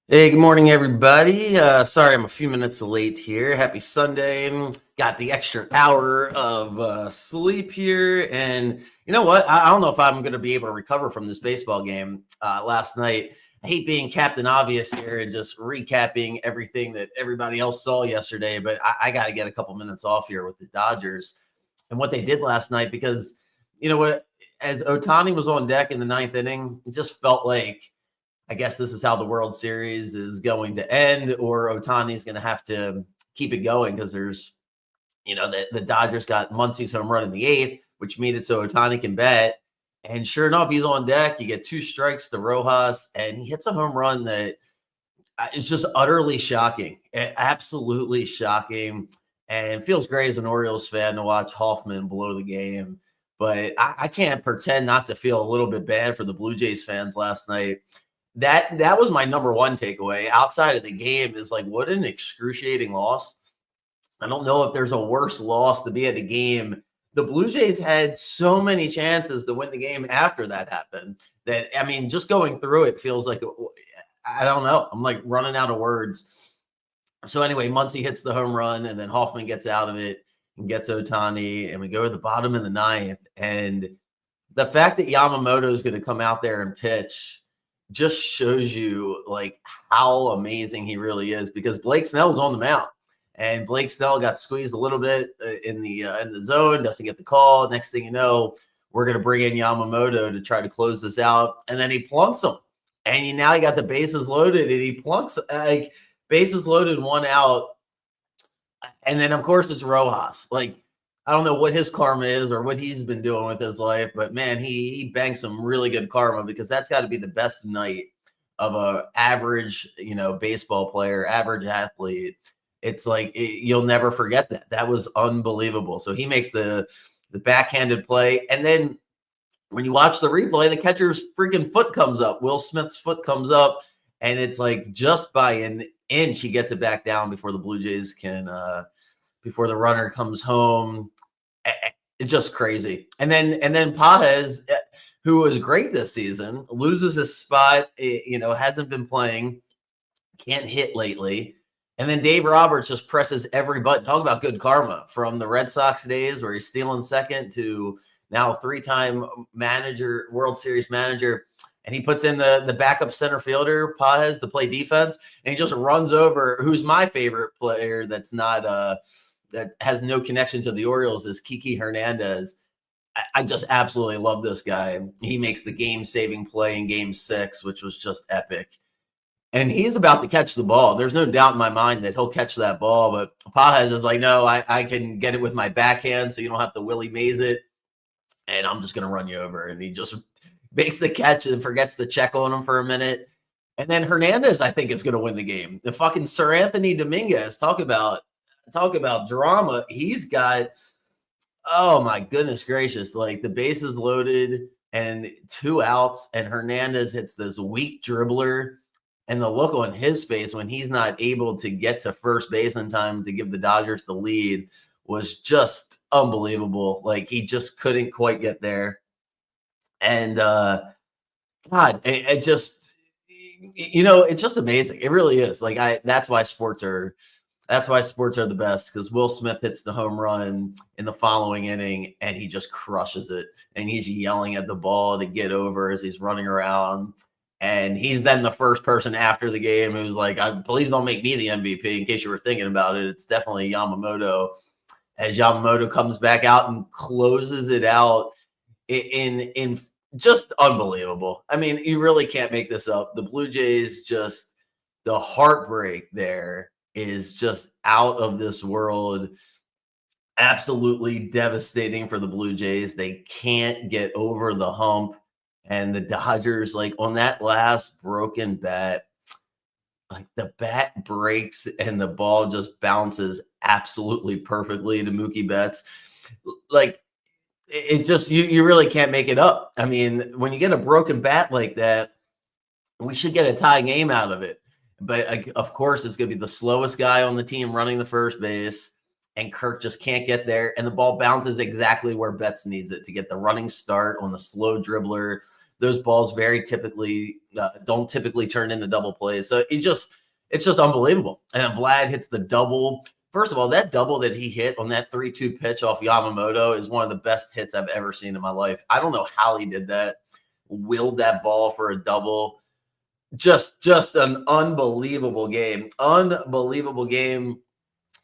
Hey, good morning, everybody. Sorry I'm a few minutes late here. Happy Sunday. Got the extra hour of sleep here. And you know what? I don't know if I'm going to be able to recover from this baseball game last night. I hate being Captain Obvious here and just recapping everything that everybody else saw yesterday, but I got to get a couple minutes off here with the Dodgers and what they did last night because, you know what? As Otani was on deck in the ninth inning, it just felt like I guess this is how the World Series is going to end, or Otani's going to have to keep it going because there's, the Dodgers got Muncy's home run in the eighth, which made it so Otani can bet. And sure enough, he's on deck. You get two strikes to Rojas, and he hits a home run that is just utterly shocking, absolutely shocking. And it feels great as an Orioles fan to watch Hoffman blow the game. But I can't pretend not to feel a little bit bad for the Blue Jays fans last night. That was my number one takeaway outside of the game is like, what an excruciating loss. I don't know if there's a worse loss to be at a game. The Blue Jays had so many chances to win the game after that happened that, I mean, just going through it feels like, I don't know. I'm like running out of words. So anyway, Muncy hits the home run and then Hoffman gets out of it and gets Otani, and we go to the bottom of the ninth. And the fact that Yamamoto is going to come out there and pitch just shows you like how amazing he really is, because Blake Snell's on the mound and Blake Snell got squeezed a little bit in the zone, doesn't get the call. Next thing you know, we're going to bring in Yamamoto to try to close this out. And then he plunks him. And now he got the bases loaded and he plunks like bases loaded, one out. And then of course it's Rojas. Like, I don't know what his karma is or what he's been doing with his life, but man, he banks some really good karma, because that's got to be the best night of a average, baseball player, average athlete. It's like you'll never forget that. That was unbelievable. So he makes the backhanded play, and then when you watch the replay, the catcher's freaking foot comes up. Will Smith's foot comes up, and it's like just by an inch he gets it back down before the Blue Jays can before the runner comes home. It's just crazy. And then Pages, who was great this season, loses his spot, hasn't been playing, can't hit lately. And then Dave Roberts just presses every button. Talk about good karma, from the Red Sox days where he's stealing second to now three-time manager, World Series manager. And he puts in the backup center fielder, Pages, to play defense. And he just runs over who's my favorite player that's not that has no connection to the Orioles, is Kiki Hernandez. I just absolutely love this guy. He makes the game-saving play in Game 6, which was just epic. And he's about to catch the ball. There's no doubt in my mind that he'll catch that ball, but Pages is like, no, I can get it with my backhand, so you don't have to Willie Mays it, and I'm just going to run you over. And he just makes the catch and forgets to check on him for a minute. And then Hernandez, I think, is going to win the game. The fucking Sir Anthony Dominguez, talk about drama. He's got, oh my goodness gracious, like the bases loaded and two outs, and Hernandez hits this weak dribbler, and the look on his face when he's not able to get to first base in time to give the Dodgers the lead was just unbelievable. Like, he just couldn't quite get there. And God, it just, it's just amazing. It really is. Like, that's why sports are the best, because Will Smith hits the home run in the following inning and he just crushes it. And he's yelling at the ball to get over as he's running around. And he's then the first person after the game who's like, please don't make me the MVP, in case you were thinking about it. It's definitely Yamamoto, as Yamamoto comes back out and closes it out in just unbelievable. I mean, you really can't make this up. The Blue Jays, just the heartbreak there is just out of this world. Absolutely devastating for the Blue Jays. They can't get over the hump. And the Dodgers, like on that last broken bat, like the bat breaks and the ball just bounces absolutely perfectly to Mookie Betts. Like, it just, you really can't make it up. I mean, when you get a broken bat like that, we should get a tie game out of it. But of course, it's going to be the slowest guy on the team running the first base, and Kirk just can't get there. And the ball bounces exactly where Betts needs it to get the running start on the slow dribbler those balls very typically don't typically turn into double plays. So it's just unbelievable. And Vlad hits the double. First of all, that double that he hit on that 3-2 pitch off Yamamoto is one of the best hits I've ever seen in my life. I don't know how he did that. Willed that ball for a double. Just an unbelievable game. Unbelievable game.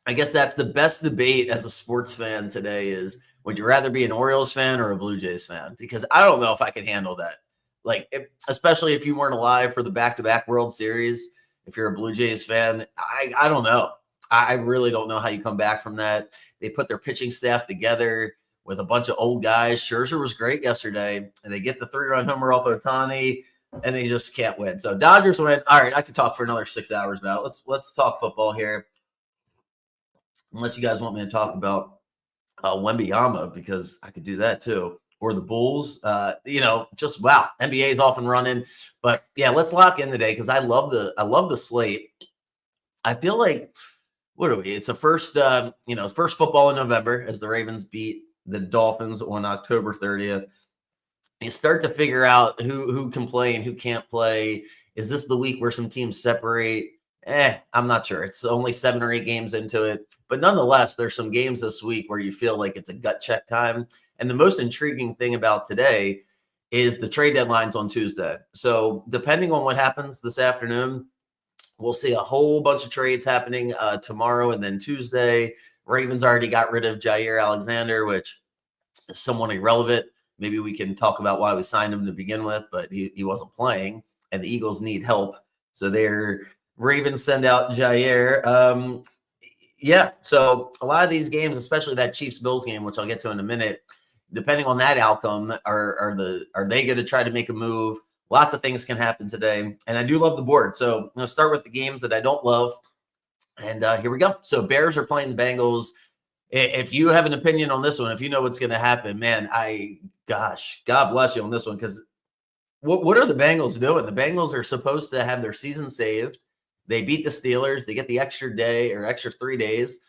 I guess that's the best debate as a sports fan today is, would you rather be an Orioles fan or a Blue Jays fan? Because I don't know if I could handle that. Like, especially if you weren't alive for the back-to-back World Series, if you're a Blue Jays fan, I don't know. I really don't know how you come back from that. They put their pitching staff together with a bunch of old guys. Scherzer was great yesterday, and they get the 3-run homer off Ohtani, and they just can't win. So Dodgers win. All right, I could talk for another 6 hours about it. Let's talk football here. Unless you guys want me to talk about Wembyama, because I could do that too. Or the Bulls. Just wow. NBA's off and running. But yeah, let's lock in today because I love the slate. I feel like, what are we? It's the first football in November as the Ravens beat the Dolphins on October 30th. You start to figure out who can play and who can't play. Is this the week where some teams separate? I'm not sure. It's only 7 or 8 games into it. But nonetheless, there's some games this week where you feel like it's a gut check time. And the most intriguing thing about today is the trade deadline's on Tuesday. So depending on what happens this afternoon, we'll see a whole bunch of trades happening tomorrow and then Tuesday. Ravens already got rid of Jair Alexander, which is somewhat irrelevant. Maybe we can talk about why we signed him to begin with, but he wasn't playing, and the Eagles need help. So their Ravens send out Jair. So a lot of these games, especially that Chiefs-Bills game, which I'll get to in a minute, depending on that outcome, are they going to try to make a move? Lots of things can happen today, and I do love the board. So I'm going to start with the games that I don't love, and here we go. So Bears are playing the Bengals. If you have an opinion on this one, if you know what's going to happen, man, God bless you on this one, because what are the Bengals doing? The Bengals are supposed to have their season saved. They beat the Steelers. They get the extra day or extra 3 days,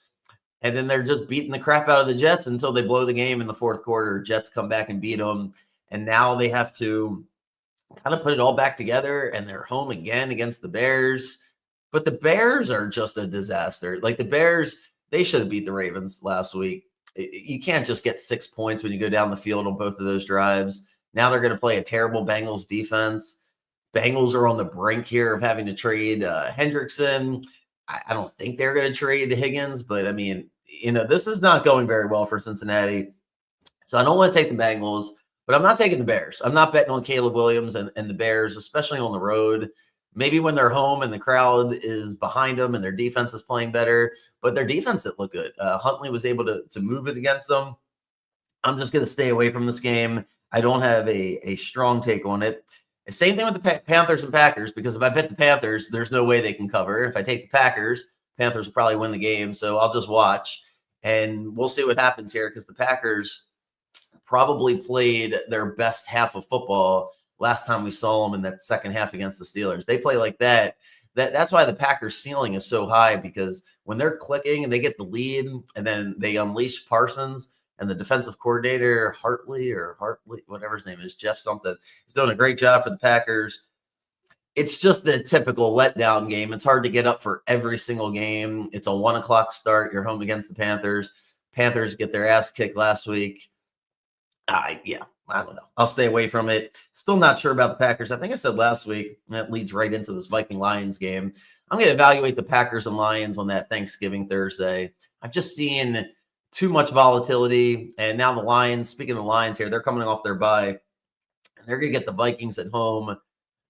and then they're just beating the crap out of the Jets until they blow the game in the fourth quarter. Jets come back and beat them, and now they have to kind of put it all back together, and they're home again against the Bears. But the Bears are just a disaster. Like the Bears, they should have beat the Ravens last week. You can't just get 6 points when you go down the field on both of those drives. Now they're going to play a terrible Bengals defense. Bengals are on the brink here of having to trade Hendrickson. I don't think they're going to trade Higgins, but I mean, this is not going very well for Cincinnati. So I don't want to take the Bengals, but I'm not taking the Bears. I'm not betting on Caleb Williams and the Bears, especially on the road. Maybe when they're home and the crowd is behind them and their defense is playing better, but their defense didn't look good. Huntley was able to move it against them. I'm just going to stay away from this game. I don't have a strong take on it. Same thing with the Panthers and Packers, because if I bet the Panthers, there's no way they can cover. If I take the Packers, Panthers will probably win the game. So I'll just watch, and we'll see what happens here, because the Packers probably played their best half of football last time we saw them in that second half against the Steelers. They play like that. That's why the Packers ceiling is so high, because when they're clicking and they get the lead and then they unleash Parsons, and the defensive coordinator, Hartley, whatever his name is, Jeff something, he's doing a great job for the Packers. It's just the typical letdown game. It's hard to get up for every single game. It's a 1:00 start. You're home against the Panthers. Panthers get their ass kicked last week. I don't know. I'll stay away from it. Still not sure about the Packers. I think I said last week, that leads right into this Viking-Lions game. I'm going to evaluate the Packers and Lions on that Thanksgiving Thursday. I've just seen too much volatility. And now the Lions, speaking of the Lions here, they're coming off their bye, and they're going to get the Vikings at home.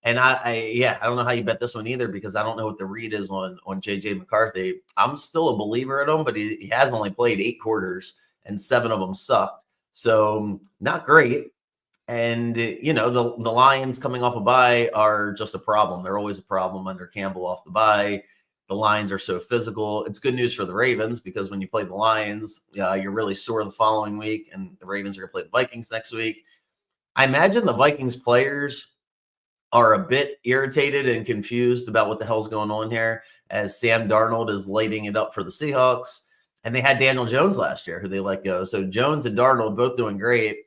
And I don't know how you bet this one either, because I don't know what the read is on JJ McCarthy. I'm still a believer in him, but he has only played 8 quarters and 7 of them sucked. So not great. And, the Lions coming off a bye are just a problem. They're always a problem under Campbell off the bye. The Lions are so physical. It's good news for the Ravens, because when you play the Lions, you're really sore the following week, and the Ravens are going to play the Vikings next week. I imagine the Vikings players are a bit irritated and confused about what the hell's going on here, as Sam Darnold is lighting it up for the Seahawks. And they had Daniel Jones last year, who they let go. So Jones and Darnold both doing great.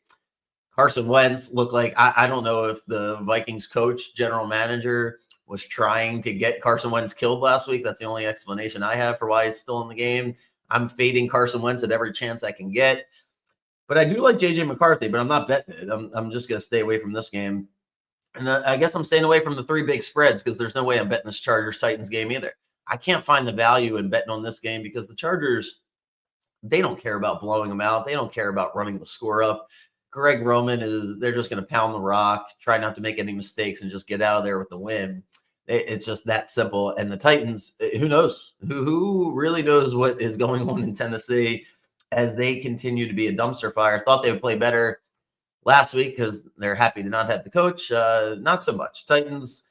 Carson Wentz looked like, I don't know if the Vikings coach, general manager, was trying to get Carson Wentz killed last week. That's the only explanation I have for why he's still in the game. I'm fading Carson Wentz at every chance I can get. But I do like J.J. McCarthy, but I'm not betting it. I'm just going to stay away from this game. And I guess I'm staying away from the 3 big spreads because there's no way I'm betting this Chargers-Titans game either. I can't find the value in betting on this game because the Chargers, they don't care about blowing them out. They don't care about running the score up. Greg Roman they're just going to pound the rock, try not to make any mistakes, and just get out of there with the win. It's just that simple. And the Titans, who knows? Who really knows what is going on in Tennessee as they continue to be a dumpster fire? Thought they would play better last week because they're happy to not have the coach. Not so much. Titans,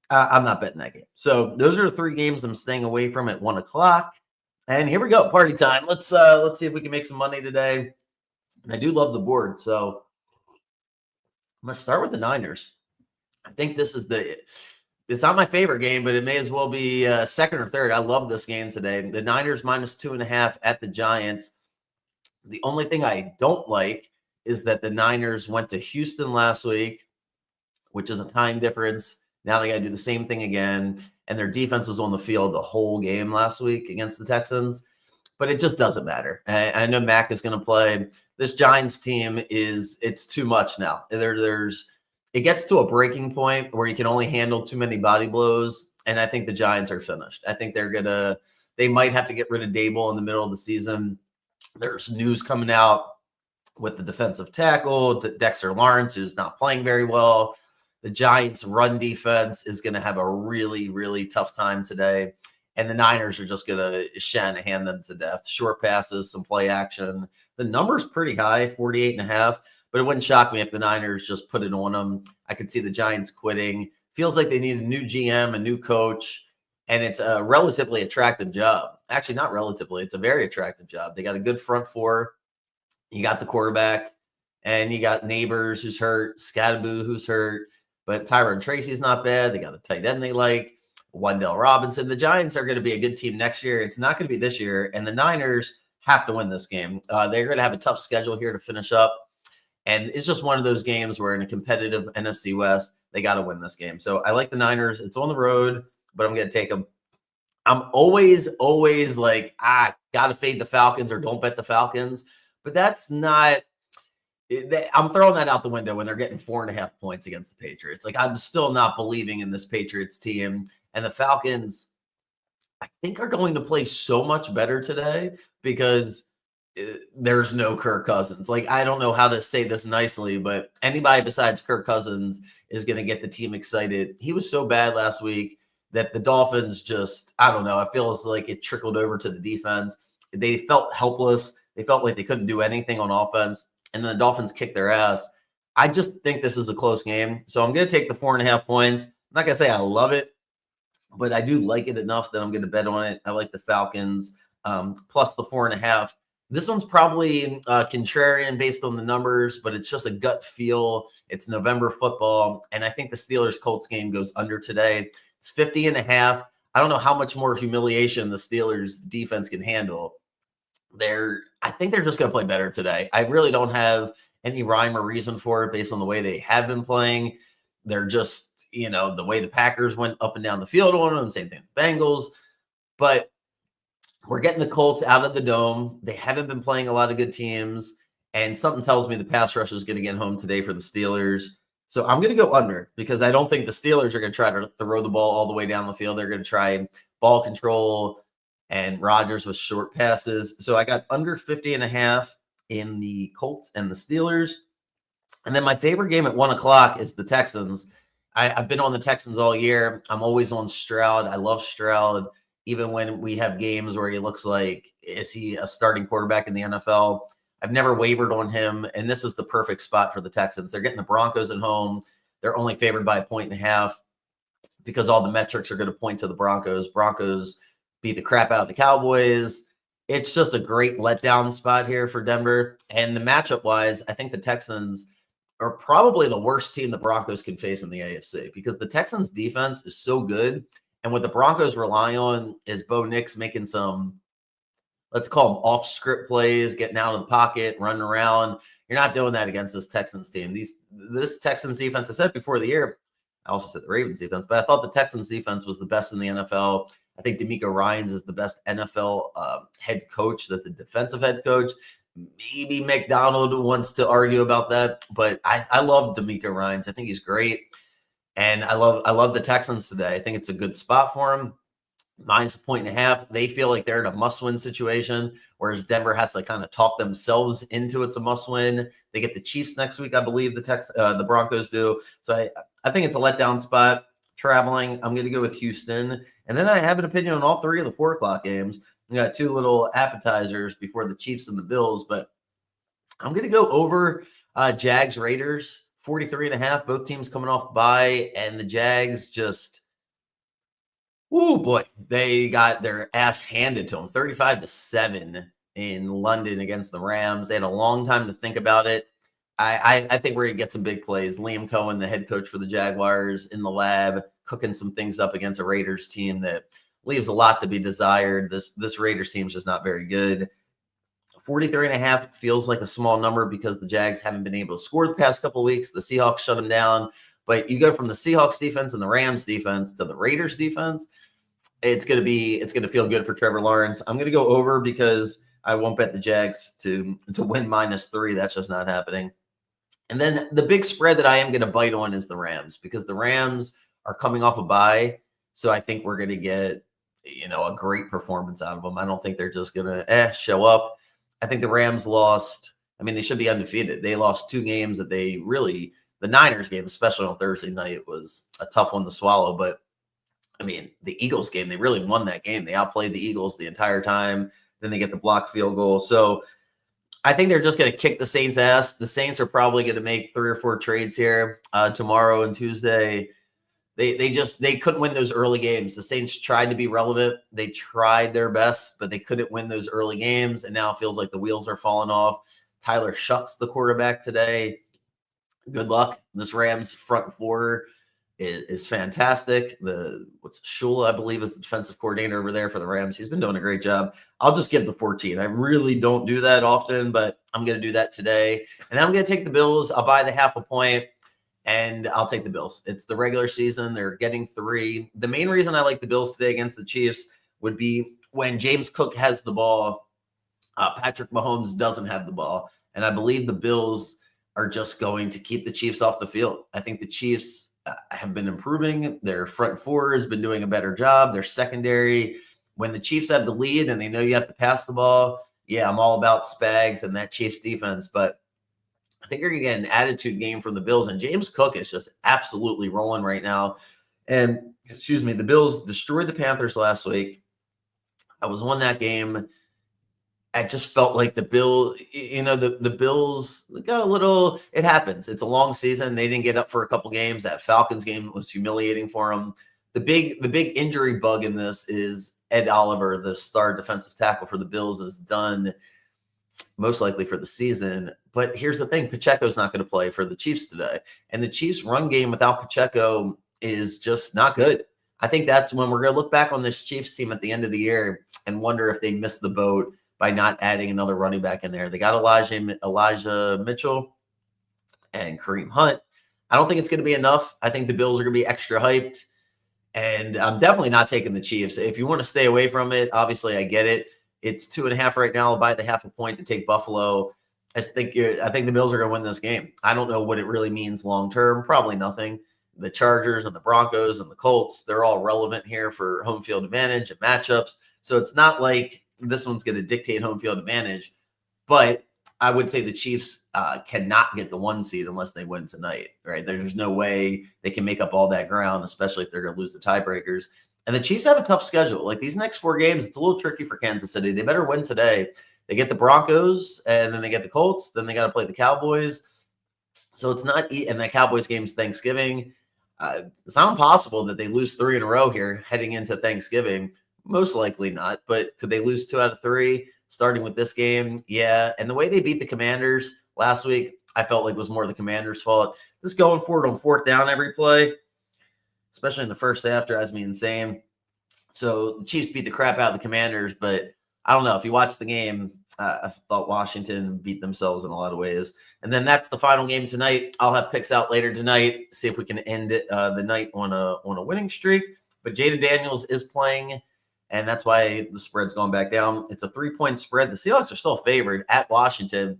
I'm not betting that game. So those are the 3 games I'm staying away from at 1 o'clock. And here we go, party time. Let's see if we can make some money today. And I do love the board, so I'm gonna start with the Niners. I think this is it's not my favorite game, but it may as well be second or third. I love this game today. The Niners -2.5 at the Giants. The only thing I don't like is that the Niners went to Houston last week, which is a time difference. Now they got to do the same thing again. And their defense was on the field the whole game last week against the Texans. But it just doesn't matter. I know Mac is going to play. This Giants team it's too much now. It gets to a breaking point where you can only handle too many body blows. And I think the Giants are finished. I think they might have to get rid of Dable in the middle of the season. There's news coming out with the defensive tackle, Dexter Lawrence, who's not playing very well. The Giants' run defense is going to have a really, really tough time today. And the Niners are just going to Shanahan them to death. Short passes, some play action. The number's pretty high, 48.5. But it wouldn't shock me if the Niners just put it on them. I could see the Giants quitting. Feels like they need a new GM, a new coach. And it's a relatively attractive job. Actually, not relatively. It's a very attractive job. They got a good front 4. You got the quarterback. And you got Neighbors, who's hurt. Scadaboo, who's hurt. But Tyron Tracy's not bad. They got a tight end they like. Wendell Robinson. The Giants are going to be a good team next year. It's not going to be this year. And the Niners have to win this game. They're going to have a tough schedule here to finish up. And it's just one of those games where in a competitive NFC West, they got to win this game. So I like the Niners. It's on the road, but I'm going to take them. I'm always like, got to fade the Falcons or don't bet the Falcons. But that's not – I'm throwing that out the window when they're getting 4.5 points against the Patriots. Like, I'm still not believing in this Patriots team. And the Falcons, I think, are going to play so much better today because – there's no Kirk Cousins. Like, I don't know how to say this nicely, but anybody besides Kirk Cousins is going to get the team excited. He was so bad last week that the Dolphins just, I don't know, it feels like it trickled over to the defense. They felt helpless. They felt like they couldn't do anything on offense, and then the Dolphins kicked their ass. I just think this is a close game, so I'm going to take the 4.5 points. I'm not going to say I love it, but I do like it enough that I'm going to bet on it. I like the Falcons plus the 4.5. This one's probably contrarian based on the numbers, but it's just a gut feel. It's November football, and I think the Steelers-Colts game goes under today. It's 50.5. I don't know how much more humiliation the Steelers defense can handle. I think they're just going to play better today. I really don't have any rhyme or reason for it based on the way they have been playing. They're just, the way the Packers went up and down the field on them, same thing with the Bengals. But we're getting the Colts out of the dome. They haven't been playing a lot of good teams, and something tells me the pass rush is going to get home today for the Steelers. So I'm going to go under because I don't think the Steelers are going to try to throw the ball all the way down the field. They're going to try ball control and Rodgers with short passes. So I got under 50.5 in the Colts and the Steelers. And then my favorite game at 1 o'clock is the Texans. I've been on the Texans all year. I'm always on Stroud. I love Stroud. Even when we have games where he looks like, is he a starting quarterback in the NFL? I've never wavered on him, and this is the perfect spot for the Texans. They're getting the Broncos at home. They're only favored by 1.5 because all the metrics are going to point to the Broncos. Broncos beat the crap out of the Cowboys. It's just a great letdown spot here for Denver. And the matchup-wise, I think the Texans are probably the worst team the Broncos can face in the AFC because the Texans' defense is so good. And what the Broncos rely on is Bo Nix making some, let's call them off-script plays, getting out of the pocket, running around. You're not doing that against this Texans team. This Texans defense, I said before the year, I also said the Ravens defense, but I thought the Texans defense was the best in the NFL. I think DeMeco Ryans is the best NFL head coach. That's a defensive head coach. Maybe McDonald wants to argue about that, but I love DeMeco Ryans. I think he's great. And I love the Texans today. I think it's a good spot for him. Mine's a 1.5. They feel like they're in a must-win situation, whereas Denver has to kind of talk themselves into it's a must-win. They get the Chiefs next week, I believe the Broncos do. So I think it's a letdown spot. Traveling, I'm going to go with Houston. And then I have an opinion on all three of the 4 o'clock games. We got 2 little appetizers before the Chiefs and the Bills, but I'm going to go over Jags Raiders, 43.5. Both teams coming off bye, and the Jags just, oh boy, they got their ass handed to them, 35-7 in London against the Rams. They had a long time to think about it. I think we're going to get some big plays. Liam Cohen, the head coach for the Jaguars, in the lab, cooking some things up against a Raiders team that leaves a lot to be desired. This Raiders team is just not very good. 43.5 feels like a small number because the Jags haven't been able to score the past couple of weeks. The Seahawks shut them down. But you go from the Seahawks defense and the Rams defense to the Raiders defense, it's going to feel good for Trevor Lawrence. I'm going to go over because I won't bet the Jags to win -3. That's just not happening. And then the big spread that I am going to bite on is the Rams, because the Rams are coming off a bye. So I think we're going to get, a great performance out of them. I don't think they're just going to show up. I think the Rams lost. I mean, they should be undefeated. They lost 2 games that they really, the Niners game, especially on Thursday night, was a tough one to swallow. But I mean, the Eagles game, they really won that game. They outplayed the Eagles the entire time. Then they get the blocked field goal. So I think they're just going to kick the Saints' ass. The Saints are probably going to make 3 or 4 trades here tomorrow and Tuesday. They couldn't win those early games. The Saints tried to be relevant. They tried their best, but they couldn't win those early games. And now it feels like the wheels are falling off. Tyler Shucks, the quarterback today. Good luck. This Rams front 4 is fantastic. Shula, I believe, is the defensive coordinator over there for the Rams. He's been doing a great job. I'll just give the 14. I really don't do that often, but I'm going to do that today. And I'm going to take the Bills. I'll buy the 0.5 point, and I'll take the Bills. It's the regular season. They're getting 3. The main reason I like the Bills today against the Chiefs would be when James Cook has the ball, Patrick Mahomes doesn't have the ball. And I believe the Bills are just going to keep the Chiefs off the field. I think the Chiefs have been improving. Their front 4 has been doing a better job. Their secondary, when the Chiefs have the lead and they know you have to pass the ball, yeah, I'm all about Spags and that Chiefs defense. But I think you're going to get an attitude game from the Bills. And James Cook is just absolutely rolling right now. And, the Bills destroyed the Panthers last week. I was on that game. I just felt like the Bills got a little, it happens. It's a long season. They didn't get up for a couple games. That Falcons game was humiliating for them. The big injury bug in this is Ed Oliver, the star defensive tackle for the Bills, is done most likely for the season. But here's the thing. Pacheco's not going to play for the Chiefs today. And the Chiefs run game without Pacheco is just not good. I think that's when we're going to look back on this Chiefs team at the end of the year and wonder if they missed the boat by not adding another running back in there. They got Elijah Mitchell and Kareem Hunt. I don't think it's going to be enough. I think the Bills are going to be extra hyped. And I'm definitely not taking the Chiefs. If you want to stay away from it, obviously I get it. It's 2.5 right now. I'll buy the 0.5 point to take Buffalo. I think the Bills are going to win this game. I don't know what it really means long term. Probably nothing. The Chargers and the Broncos and the Colts, they're all relevant here for home field advantage and matchups. So it's not like this one's going to dictate home field advantage. But I would say the Chiefs cannot get the 1 seed unless they win tonight, right? There's no way they can make up all that ground, especially if they're going to lose the tiebreakers. And the Chiefs have a tough schedule. Like these next 4 games, it's a little tricky for Kansas City. They better win today. They get the Broncos, and then they get the Colts. Then they got to play the Cowboys. So it's not – and the Cowboys game's Thanksgiving. It's not impossible that they lose 3 in a row here heading into Thanksgiving. Most likely not, but could they lose 2 out of 3 starting with this game? Yeah. And the way they beat the Commanders last week, I felt like was more the Commanders' fault. Just going forward on 4th down every play, especially in the first half, drives me insane. So the Chiefs beat the crap out of the Commanders, but I don't know. If you watch the game, I thought Washington beat themselves in a lot of ways. And then that's the final game tonight. I'll have picks out later tonight. See if we can end it, the night on a winning streak. But Jaden Daniels is playing, and that's why the spread's going back down. It's a 3-point spread. The Seahawks are still favored at Washington.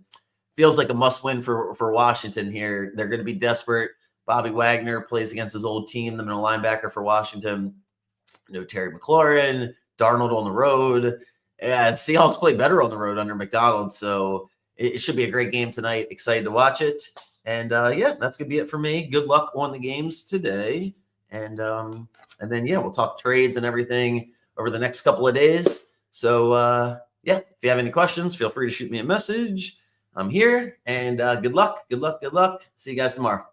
Feels like a must-win for Washington here. They're going to be desperate. Bobby Wagner plays against his old team, the middle linebacker for Washington. No Terry McLaurin, Darnold on the road. Yeah, Seahawks play better on the road under McDonald, so it should be a great game tonight. Excited to watch it. And yeah, that's gonna be it for me. Good luck on the games today. And then yeah, we'll talk trades and everything over the next couple of days. So yeah, if you have any questions, feel free to shoot me a message. I'm here, and good luck, good luck, good luck. See you guys tomorrow.